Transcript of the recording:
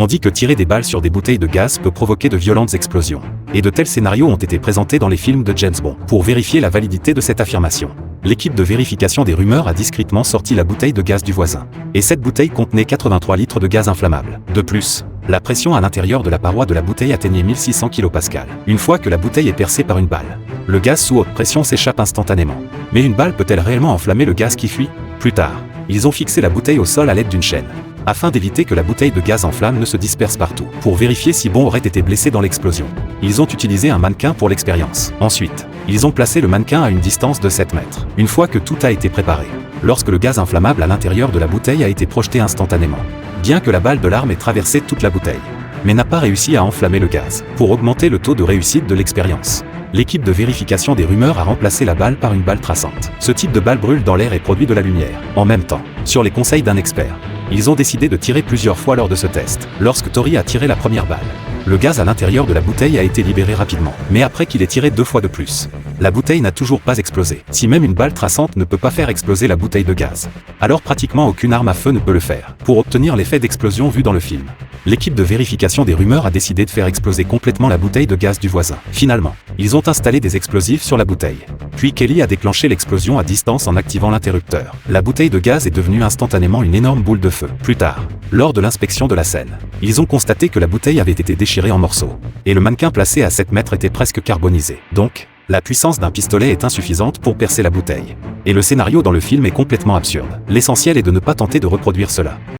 On dit que tirer des balles sur des bouteilles de gaz peut provoquer de violentes explosions. Et de tels scénarios ont été présentés dans les films de James Bond. Pour vérifier la validité de cette affirmation, l'équipe de vérification des rumeurs a discrètement sorti la bouteille de gaz du voisin. Et cette bouteille contenait 83 litres de gaz inflammable. De plus, la pression à l'intérieur de la paroi de la bouteille atteignait 1600 kPa. Une fois que la bouteille est percée par une balle, le gaz sous haute pression s'échappe instantanément. Mais une balle peut-elle réellement enflammer le gaz qui fuit? Plus tard, ils ont fixé la bouteille au sol à l'aide d'une chaîne, afin d'éviter que la bouteille de gaz en flamme ne se disperse partout. Pour vérifier si Bond aurait été blessé dans l'explosion, ils ont utilisé un mannequin pour l'expérience. Ensuite, ils ont placé le mannequin à une distance de 7 mètres. Une fois que tout a été préparé, lorsque le gaz inflammable à l'intérieur de la bouteille a été projeté instantanément, bien que la balle de l'arme ait traversé toute la bouteille, mais n'a pas réussi à enflammer le gaz. Pour augmenter le taux de réussite de l'expérience, l'équipe de vérification des rumeurs a remplacé la balle par une balle traçante. Ce type de balle brûle dans l'air et produit de la lumière. En même temps, sur les conseils d'un expert, ils ont décidé de tirer plusieurs fois lors de ce test. Lorsque Tori a tiré la première balle, le gaz à l'intérieur de la bouteille a été libéré rapidement. Mais après qu'il ait tiré 2 fois de plus, la bouteille n'a toujours pas explosé. Si même une balle traçante ne peut pas faire exploser la bouteille de gaz, alors pratiquement aucune arme à feu ne peut le faire. Pour obtenir l'effet d'explosion vu dans le film, l'équipe de vérification des rumeurs a décidé de faire exploser complètement la bouteille de gaz du voisin. Finalement, ils ont installé des explosifs sur la bouteille. Puis Kelly a déclenché l'explosion à distance en activant l'interrupteur. La bouteille de gaz est devenue instantanément une énorme boule de feu. Plus tard, lors de l'inspection de la scène, ils ont constaté que la bouteille avait été déchirée en morceaux, et le mannequin placé à 7 mètres était presque carbonisé. Donc, la puissance d'un pistolet est insuffisante pour percer la bouteille. Et le scénario dans le film est complètement absurde. L'essentiel est de ne pas tenter de reproduire cela.